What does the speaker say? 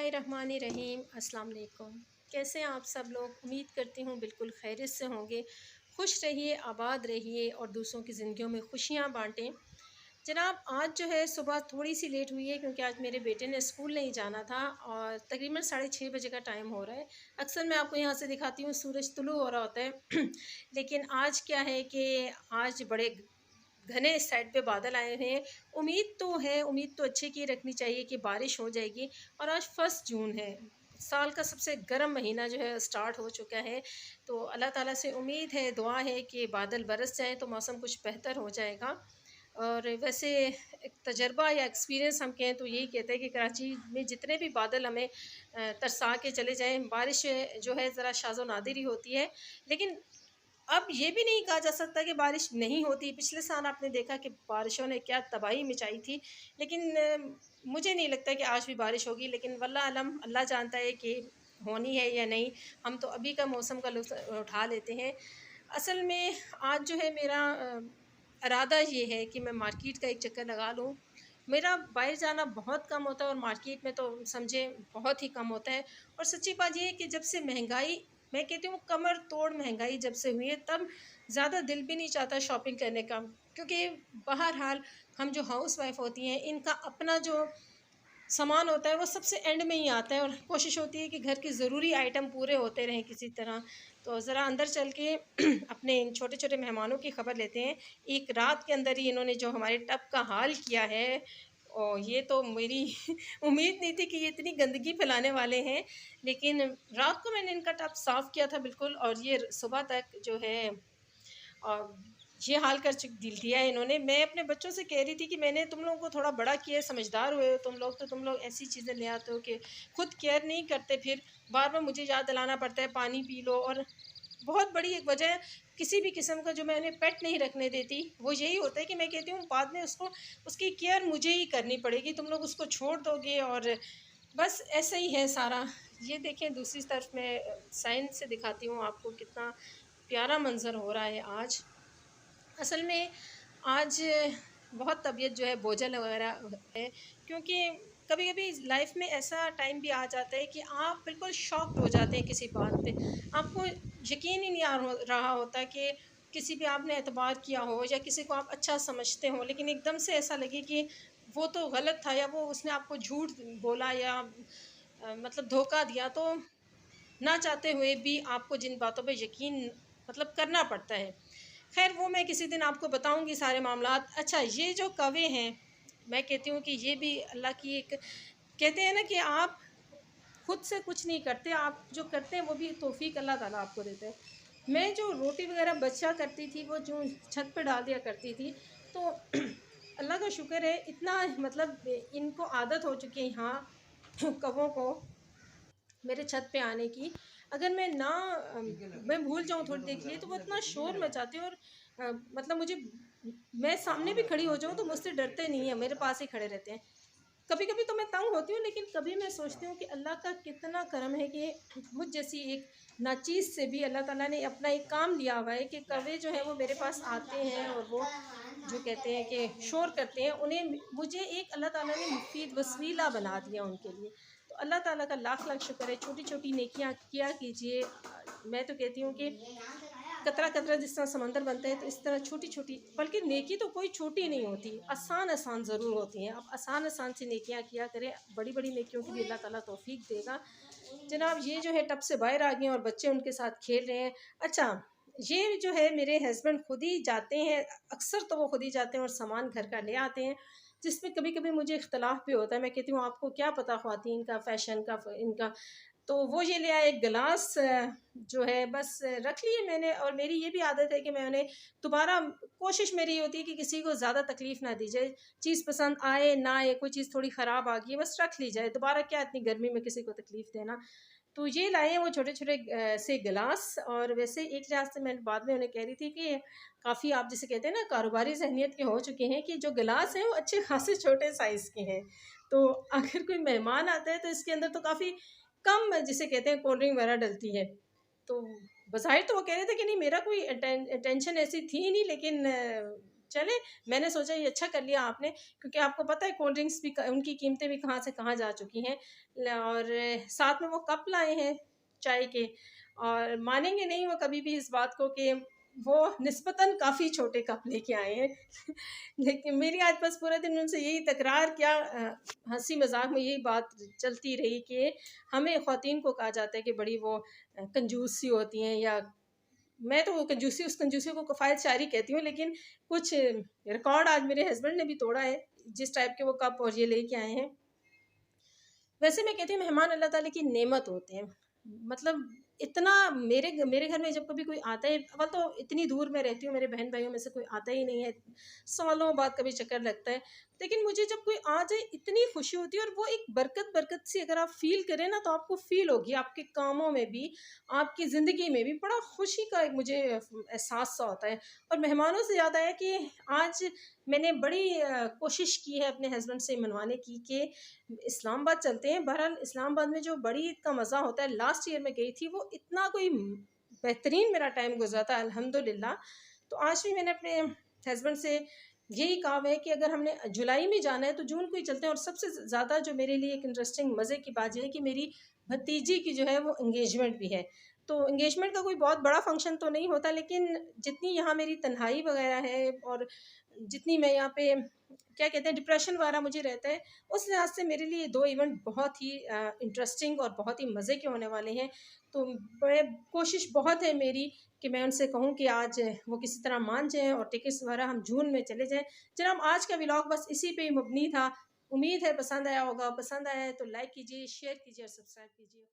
बिस्मिल्लाहिर्रहमानिर्रहीम। अस्सलाम वालेकुम। कैसे हैं आप सब लोग? उम्मीद करती हूँ बिल्कुल खैरियत से होंगे। खुश रहिए, आबाद रहिए और दूसरों की ज़िंदगियों में खुशियाँ बाँटें। जनाब, आज जो है सुबह थोड़ी-सी लेट हुई है क्योंकि आज मेरे बेटे ने स्कूल नहीं जाना था और तकरीबन साढ़े 6 बजे का टाइम हो रहा है। अक्सर मैं आपको यहाँ से दिखाती हूँ सूरज तुलू हो रहा होता है लेकिन आज क्या है कि आज बड़े घने साइड पे बादल आए हुए हैं। उम्मीद तो है, उम्मीद तो अच्छे की रखनी चाहिए कि बारिश हो जाएगी और आज 1 जून है। साल का सबसे गर्म महीना जो है स्टार्ट हो चुका है। तो अल्लाह ताला से उम्मीद है, दुआ है कि बादल बरस जाएँ तो मौसम कुछ बेहतर हो जाएगा। और वैसे एक तजर्बा या एक्सपीरियंस हम कहें तो यही कहते हैं कि कराची में जितने भी बादल हमें तरसा के चले जाएँ, बारिश जो है ज़रा शाज़ो नादिर ही होती है। लेकिन अब ये भी नहीं कहा जा सकता कि बारिश नहीं होती। पिछले साल आपने देखा कि बारिशों ने क्या तबाही मचाई थी। लेकिन मुझे नहीं लगता कि आज भी बारिश होगी, लेकिन वल्लाह अलम, अल्लाह जानता है कि होनी है या नहीं। हम तो अभी का मौसम का लुत्फ़ उठा लेते हैं। असल में आज जो है मेरा इरादा ये है कि मैं मार्केट का एक चक्कर लगा लूँ। मेरा बाहर जाना बहुत कम होता है और मार्केट में तो समझें बहुत ही कम होता है। और सच्ची बात ये है कि जब से महँगाई, मैं कहती हूँ कमर तोड़ महँगाई जब से हुई है, तब ज़्यादा दिल भी नहीं चाहता शॉपिंग करने का। क्योंकि बहरहाल हम जो हाउसवाइफ़ होती हैं, इनका अपना जो सामान होता है वो सबसे एंड में ही आता है और कोशिश होती है कि घर के ज़रूरी आइटम पूरे होते रहें किसी तरह। तो ज़रा अंदर चल के अपने इन छोटे-छोटे मेहमानों की खबर लेते हैं। एक रात के अंदर ही इन्होंने जो हमारे टब का हाल किया है, और ये तो मेरी उम्मीद नहीं थी कि ये इतनी गंदगी फैलाने वाले हैं। लेकिन रात को मैंने इनका टब साफ़ किया था बिल्कुल, और ये सुबह तक जो है ये हाल कर दिया है इन्होंने। मैं अपने बच्चों से कह रही थी कि मैंने तुम लोगों को थोड़ा बड़ा किया है, समझदार हुए हो तुम लोग, तो तुम लोग ऐसी चीज़ें ले आते हो कि खुद केयर नहीं करते, फिर बार-बार मुझे याद दिलाना पड़ता है पानी पी लो। और बहुत बड़ी एक वजह किसी भी किस्म का जो मैं उन्हें पेट नहीं रखने देती, वो यही होता है कि मैं कहती हूँ बाद में उसको, उसकी केयर मुझे ही करनी पड़ेगी, तुम लोग उसको छोड़ दोगे। और बस ऐसा ही है सारा। ये देखें, दूसरी तरफ मैं साइड से दिखाती हूँ आपको कितना प्यारा मंज़र हो रहा है आज। असल में आज बहुत तबीयत जो है बोझल वगैरह है, क्योंकि कभी-कभी लाइफ में ऐसा टाइम भी आ जाता है कि आप बिल्कुल शॉक्ड हो जाते हैं किसी बात पे। आपको यकीन ही नहीं रहा होता कि किसी पे आपने एतबार किया हो या किसी को आप अच्छा समझते हो, लेकिन एकदम से ऐसा लगे कि वो तो गलत था या वो उसने आपको झूठ बोला या मतलब धोखा दिया, तो ना चाहते हुए भी आपको जिन बातों पे यकीन मतलब करना पड़ता है। ख़ैर वो मैं किसी दिन आपको बताऊँगी सारे मामलात। अच्छा, ये जो कौवे हैं, मैं कहती हूँ कि ये भी अल्लाह की एक, कहते हैं ना कि आप खुद से कुछ नहीं करते, आप जो करते हैं वो भी तौफ़ीक अल्लाह ताला आपको देता है। मैं जो रोटी वग़ैरह बचा करती थी, वो जो छत पे डाल दिया करती थी, तो अल्लाह का शुक्र है इतना, मतलब इनको आदत हो चुकी है यहाँ कौवों को मेरे छत पे आने की। अगर मैं ना मैं भूल जाऊँ थोड़ी देर के लिए, तो वो इतना शोर मचाते हैं और मतलब मुझे, मैं सामने भी खड़ी हो जाऊँ तो मुझसे डरते नहीं हैं, मेरे पास ही खड़े रहते हैं। कभी-कभी तो मैं तंग होती हूँ, लेकिन कभी मैं सोचती हूँ कि अल्लाह का कितना करम है कि मुझ जैसी एक नाचीज़ से भी अल्लाह ताला ने अपना एक काम दिया हुआ है कि कौवे जो हैं वो मेरे पास आते हैं और वो जो कहते हैं कि शोर करते हैं, उन्हें मुझे एक अल्लाह ताला ने मुफ़ीद वसीला बना दिया उनके लिए। तो अल्लाह ताला का लाख-लाख शुक्र है। छोटी-छोटी नेकियां किया कीजिए। मैं तो कहती हूँ कि कतरा-कतरा जिस तरह समंदर बनता है, तो इस तरह छोटी-छोटी, बल्कि नेकी तो कोई छोटी नहीं होती, आसान-आसान ज़रूर होती हैं। आप आसान-आसान सी नेकियां किया करें, बड़ी-बड़ी नेकियों की भी अल्लाह ताला तौफ़ीक देगा। जनाब, ये जो है टब से बाहर आ गए हैं और बच्चे उनके साथ खेल रहे हैं। अच्छा, ये जो है मेरे हस्बैंड खुद ही जाते हैं, अक्सर तो वो खुद ही जाते हैं और सामान घर का ले आते हैं, जिसमें कभी-कभी मुझे इख्तलाफ भी होता है। मैं कहती हूँ आपको क्या पता ख़वातीन का फ़ैशन का इनका। तो वो ये ले आए एक गिलास, जो है बस रख लिए मैंने, और मेरी ये भी आदत है कि मैं उन्हें दोबारा, कोशिश मेरी ये होती है कि किसी को ज़्यादा तकलीफ़ ना दी जाए। चीज़ पसंद आए ना आए, कोई चीज़ थोड़ी ख़राब आ गई है, बस रख ली जाए, दोबारा क्या इतनी गर्मी में किसी को तकलीफ़ देना। तो ये लाए हैं वो छोटे-छोटे से गिलास। और वैसे एक लिहाज़ से मैं बाद में उन्हें कह रही थी कि काफ़ी, आप जिसे कहते हैं ना, कारोबारी ज़हनियत के हो चुके हैं कि जो गिलास हैं वो अच्छे खासे छोटे साइज़ के हैं। तो अगर कोई मेहमान आता है तो इसके अंदर तो काफ़ी कम, जिसे कहते हैं, कोल्ड ड्रिंक वगैरह डलती है। तो बज़ाहिर तो वो कह रहे थे कि नहीं, मेरा कोई इंटेंशन ऐसी थी नहीं, लेकिन चले, मैंने सोचा ये अच्छा कर लिया आपने, क्योंकि आपको पता है कोल्ड ड्रिंक्स भी उनकी कीमतें भी कहाँ से कहाँ जा चुकी हैं। और साथ में वो कप लाए हैं चाय के, और मानेंगे नहीं वो कभी भी इस बात को कि वो निस्बतन काफ़ी छोटे कप लेके आए हैं। लेकिन मेरी आज बस पूरा दिन उनसे यही तकरार क्या, हंसी मजाक में यही बात चलती रही कि हमें ख्वातीन को कहा जाता है कि बड़ी वो कंजूस सी होती हैं, या मैं तो वो कंजूसी उस कंजूसी को कफ़ायत शायरी कहती हूँ, लेकिन कुछ रिकॉर्ड आज मेरे हस्बैंड ने भी तोड़ा है, जिस टाइप के वो कप और ये लेके आए हैं। वैसे मैं कहती हूँ मेहमान अल्लाह ताला की नेमत होते हैं। मतलब इतना मेरे घर में जब कभी कोई आता है, अव्वल तो इतनी दूर मैं रहती हूँ, मेरे बहन भाइयों में से कोई आता ही नहीं है, सालों बाद कभी चक्कर लगता है। लेकिन मुझे जब कोई आ जाए इतनी खुशी होती है, और वो एक बरकत बरकत सी अगर आप फील करें ना, तो आपको फील होगी आपके कामों में भी, आपकी ज़िंदगी में भी बड़ा खुशी का एक मुझे एहसास सा होता है। और मेहमानों से याद आया कि आज मैंने बड़ी कोशिश की है अपने हस्बैंड से मनवाने की कि इस्लामाबाद चलते हैं। बहरहाल इस्लामाबाद में जो बड़ी ईद का मज़ा होता है, लास्ट ईयर मैं गई थी, वो इतना कोई बेहतरीन मेरा टाइम गुजरा था अल्हम्दुलिल्लाह। तो आज भी मैंने अपने हस्बैंड से यही कहा है कि अगर हमने जुलाई में जाना है तो जून को ही चलते हैं। और सबसे ज़्यादा जो मेरे लिए एक इंटरेस्टिंग मज़े की बात यह है कि मेरी भतीजी की जो है वो एंगेजमेंट भी है। तो एंगेजमेंट का कोई बहुत बड़ा फंक्शन तो नहीं होता, लेकिन जितनी यहाँ मेरी तन्हाई वगैरह है, और जितनी मैं यहाँ पे क्या कहते हैं डिप्रेशन वगैरह मुझे रहता है, उस लिहाज से मेरे लिए 2 इवेंट बहुत ही इंटरेस्टिंग और बहुत ही मज़े के होने वाले हैं। तो मैं कोशिश बहुत है मेरी कि मैं उनसे कहूँ कि आज वो किसी तरह मान जाएँ और टिकट्स वगैरह हम जून में चले जाएँ। जनाब आज का व्लॉग बस इसी पे ही मबनी था। उम्मीद है पसंद आया होगा। पसंद आया है तो लाइक कीजिए, शेयर कीजिए और सब्सक्राइब कीजिए।